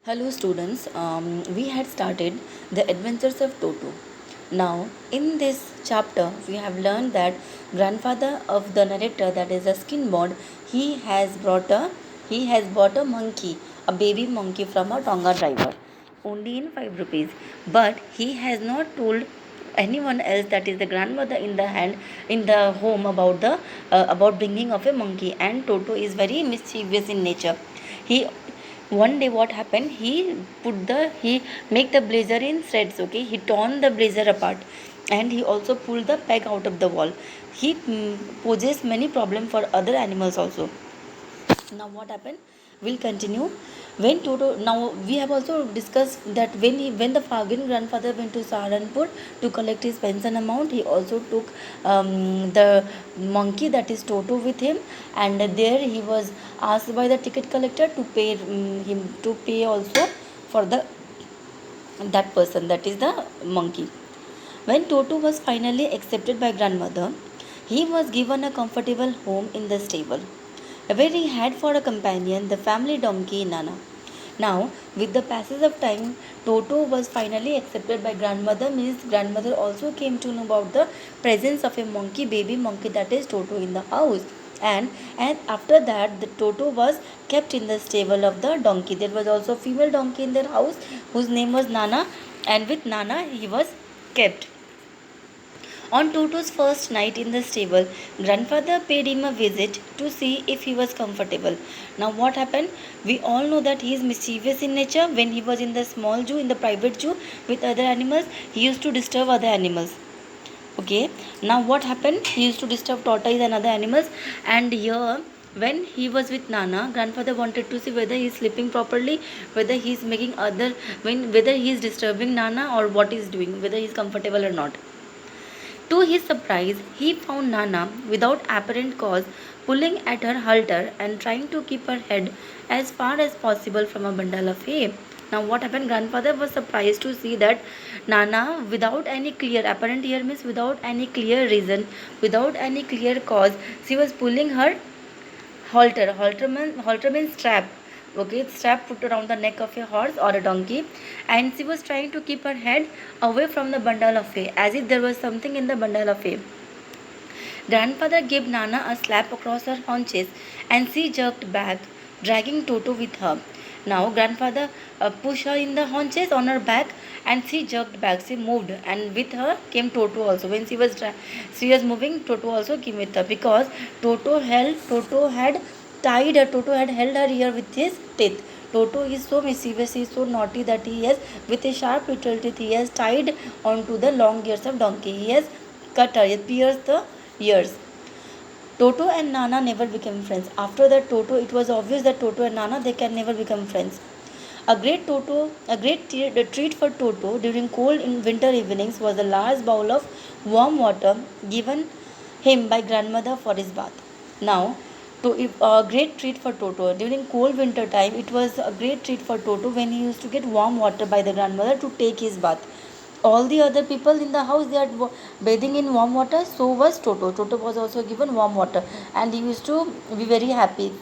Hello students, we had started the adventures of Toto. Now, in this chapter, we have learned that grandfather of the narrator, that is a skinboard, he has bought a monkey, a baby monkey from a Tonga driver, only in 5 rupees. But he has not told anyone else, that is the grandmother in the home, about bringing of a monkey. And Toto is very mischievous in nature. He One day what happened, he make the blazer in shreds. Okay, he torn the blazer apart, and he also pulled the peg out of the wall. He poses many problem for other animals also. Now what happened, we'll continue. When Toto, now we have also discussed that when grandfather went to Saharanpur to collect his pension amount, he also took the monkey, that is Toto, with him. And there he was asked by the ticket collector to pay him to pay also for the that person, that is the monkey. When Toto was finally accepted by grandmother, he was given a comfortable home in the stable, where he had for a companion the family donkey Nana. Now, with the passage of time, Toto was finally accepted by grandmother, means grandmother also came to know about the presence of a monkey, baby monkey, that is Toto, in the house. And after that, the Toto was kept in the stable of the donkey. There was also a female donkey in their house whose name was Nana, and with Nana he was kept. On Toto's first night in the stable, grandfather paid him a visit to see if he was comfortable. Now, what happened? We all know that he is mischievous in nature. When he was in the small zoo, in the private zoo with other animals, he used to disturb other animals. Okay, now what happened? He used to disturb tortoise and other animals. And here, when he was with Nana, grandfather wanted to see whether he is sleeping properly, whether he is whether he is disturbing Nana or what he is doing, whether he is comfortable or not. To his surprise, he found Nana, without apparent cause, pulling at her halter and trying to keep her head as far as possible from a bundle of hay. Now, what happened? Grandfather was surprised to see that Nana, without any clear apparent, here means without any clear reason, without any clear cause, she was pulling her halter means strap. Okay, strap put around the neck of a horse or a donkey, and she was trying to keep her head away from the bundle of hay, as if there was something in the bundle of hay. Grandfather gave Nana a slap across her haunches, and she jerked back, dragging Toto with her. Now grandfather pushed her in the haunches on her back, and she jerked back. She moved, and with her came Toto also. When she was moving, Toto also came with her, because Toto had tied her. Toto had held her ear with his teeth. Toto is so mischievous, he is so naughty, that he has, with his sharp little teeth, he has tied onto the long ears of donkey. He has cut her, he pierced the ears. Toto and Nana never became friends. After that, it was obvious that Toto and Nana, they can never become friends. A treat for Toto during cold in winter evenings was a large bowl of warm water given him by grandmother for his bath. Now, a great treat for Toto during cold winter time. It was a great treat for Toto when he used to get warm water by the grandmother to take his bath. All the other people in the house, they are bathing in warm water. So was Toto. Toto was also given warm water, and he used to be very happy.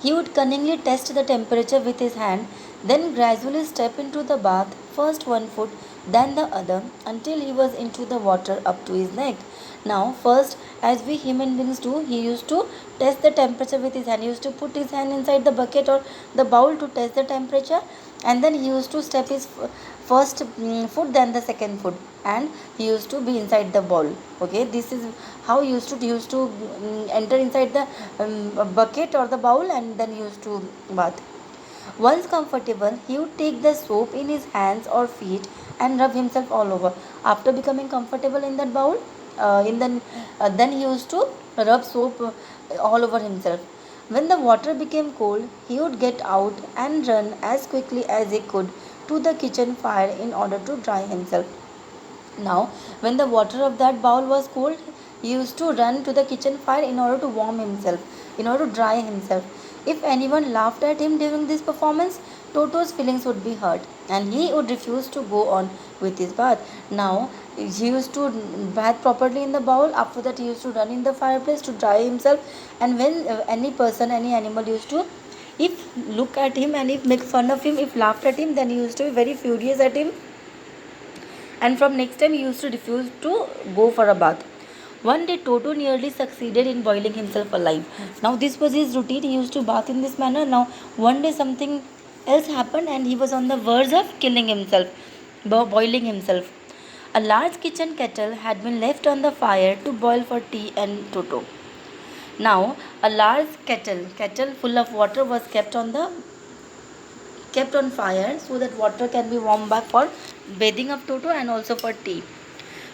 He would cunningly test the temperature with his hand, then gradually step into the bath, first one foot, then the other, until he was into the water up to his neck. Now, first, as we human beings do, he used to test the temperature with his hand. He used to put his hand inside the bucket or the bowl to test the temperature, and then he used to step his first foot, then the second foot, and he used to be inside the bowl. Okay, this is how he used to enter inside the bucket or the bowl, and then he used to bath. Once comfortable, he would take the soap in his hands or feet and rub himself all over. After becoming comfortable in that bowl, then he used to rub soap all over himself. When the water became cold, he would get out and run as quickly as he could to the kitchen fire in order to dry himself. Now, when the water of that bowl was cold, he used to run to the kitchen fire in order to warm himself, in order to dry himself. If anyone laughed at him during this performance, Toto's feelings would be hurt, and he would refuse to go on with his bath. Now, he used to bath properly in the bowl. After that, he used to run in the fireplace to dry himself. And when any person, any animal used to, if look at him, and if make fun of him, if laughed at him, then he used to be very furious at him, and from next time he used to refuse to go for a bath. One day Toto nearly succeeded in boiling himself alive. Now this was his routine. He used to bath in this manner. Now one day something else happened and he was on the verge of killing himself, boiling himself. A large kitchen kettle had been left on the fire to boil for tea and Toto. Now a large kettle full of water was kept on fire so that water can be warmed back for bathing of Toto and also for tea.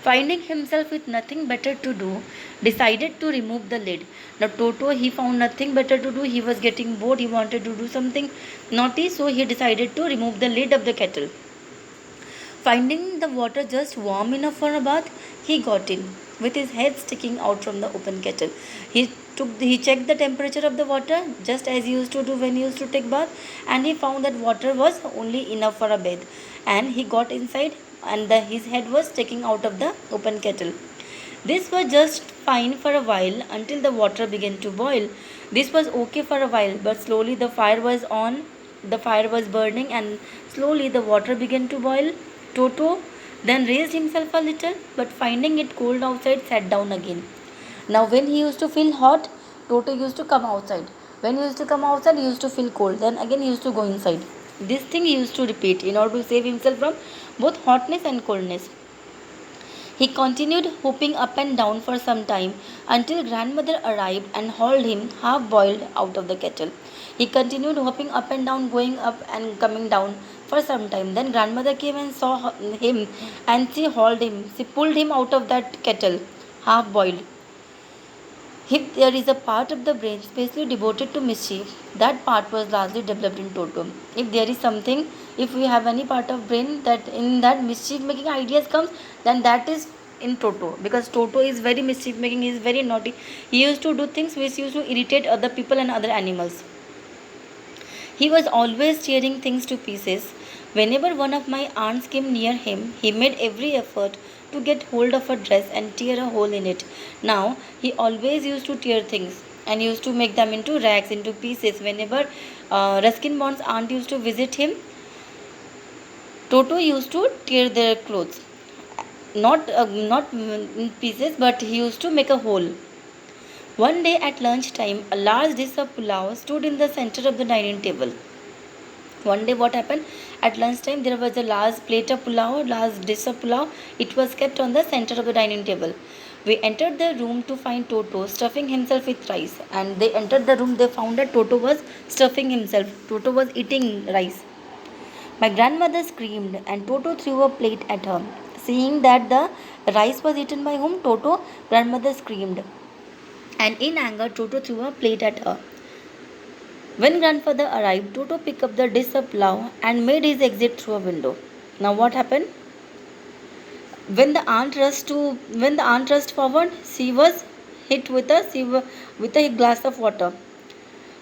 Finding himself with nothing better to do, decided to remove the lid. Now Toto, he found nothing better to do. He was getting bored. He wanted to do something naughty, so he decided to remove the lid of the kettle. Finding the water just warm enough for a bath, he got in with his head sticking out from the open kettle. He checked the temperature of the water just as he used to do when he used to take bath, and he found that water was only enough for a bath. And he got inside, and his head was sticking out of the open kettle. This was just fine for a while until the water began to boil. This was okay for a while, but slowly the fire was on, the fire was burning, and slowly the water began to boil. Toto then raised himself a little, but finding it cold outside, sat down again. Now, when he used to feel hot, Toto used to come outside. When he used to come outside, he used to feel cold. Then again, he used to go inside. This thing he used to repeat in order to save himself from both hotness and coldness. He continued hopping up and down for some time until grandmother arrived and hauled him half boiled out of the kettle. He continued hopping up and down, going up and coming down for some time. Then grandmother came and saw him, and she hauled him. She pulled him out of that kettle, half boiled. If there is a part of the brain specially devoted to mischief, that part was largely developed in Toto. If there is something, if we have any part of brain that in that mischief making ideas comes, then that is in Toto, because Toto is very mischief making, he is very naughty. He used to do things which used to irritate other people and other animals. He was always tearing things to pieces. Whenever one of my aunts came near him, he made every effort to get hold of her dress and tear a hole in it. Now, he always used to tear things and used to make them into rags, into pieces. Whenever Ruskin Bond's aunt used to visit him, Toto used to tear their clothes. Not in pieces, but he used to make a hole. One day at lunchtime, a large dish of pulao stood in the center of the dining table. One day what happened? At lunchtime there was a large plate of pulao, large dish of pulao. It was kept on the center of the dining table. We entered the room to find Toto stuffing himself with rice. And they entered the room, they found that Toto was stuffing himself. Toto was eating rice. My grandmother screamed and Toto threw a plate at her. Seeing that the rice was eaten by whom? Toto, grandmother screamed. And in anger, Toto threw a plate at her. When grandfather arrived, Toto picked up the dish of plough and made his exit through a window. Now what happened? When the aunt rushed forward, she was hit with a glass of water.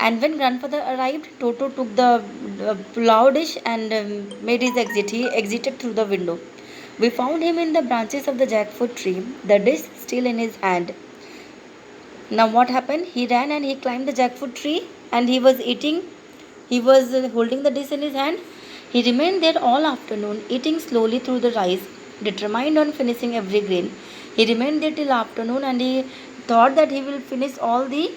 And when grandfather arrived, Toto took the plough dish and made his exit. He exited through the window. We found him in the branches of the jackfruit tree, the dish still in his hand. Now what happened? He ran and he climbed the jackfruit tree and he was eating. He was holding the dish in his hand. He remained there all afternoon, eating slowly through the rice, determined on finishing every grain. He remained there till afternoon and he thought that he will finish all the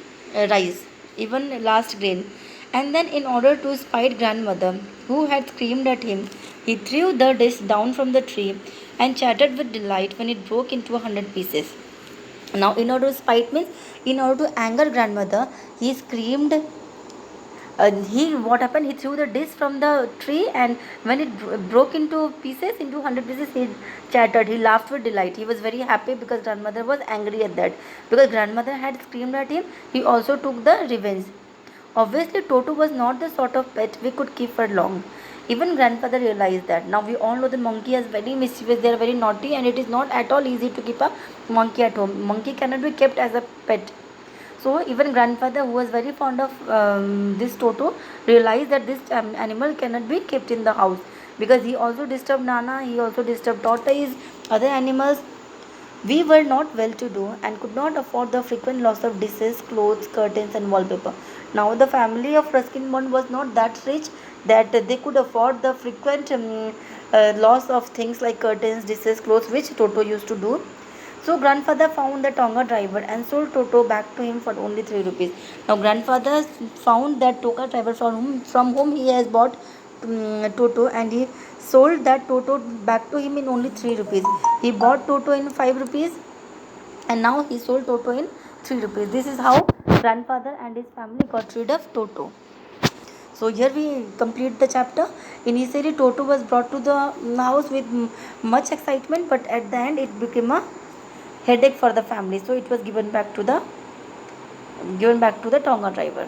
rice, even last grain. And then, in order to spite grandmother, who had screamed at him, he threw the dish down from the tree and chattered with delight when it broke into 100 pieces. Now, in order to spite means, in order to anger grandmother, he screamed. What happened? He threw the dish from the tree, and when it broke into pieces, into 100 pieces, he chattered. He laughed with delight. He was very happy because grandmother was angry at that. Because grandmother had screamed at him, he also took the revenge. Obviously, Toto was not the sort of pet we could keep for long. Even grandfather realized that. Now we all know the monkey is very mischievous, they are very naughty, and it is not at all easy to keep a monkey at home. Monkey cannot be kept as a pet. So even grandfather, who was very fond of this Toto, realized that this animal cannot be kept in the house, because he also disturbed Nana, he also disturbed tortoise, other animals. We were not well to do and could not afford the frequent loss of dishes, clothes, curtains, and wallpaper. Now the family of Ruskin Bond was not that rich that they could afford the frequent loss of things like curtains, dishes, clothes, which Toto used to do. So grandfather found the Tonga driver and sold Toto back to him for only 3 rupees. Now grandfather found that Tonga driver from whom he has bought Toto, and he sold that Toto back to him in only 3 rupees. He bought Toto in 5 rupees, and now he sold Toto in 3 rupees. This is how grandfather and his family got rid of Toto. So here we complete the chapter. Initially, Toto was brought to the house with much excitement, but at the end, it became a headache for the family. So it was given back to the Tonga driver.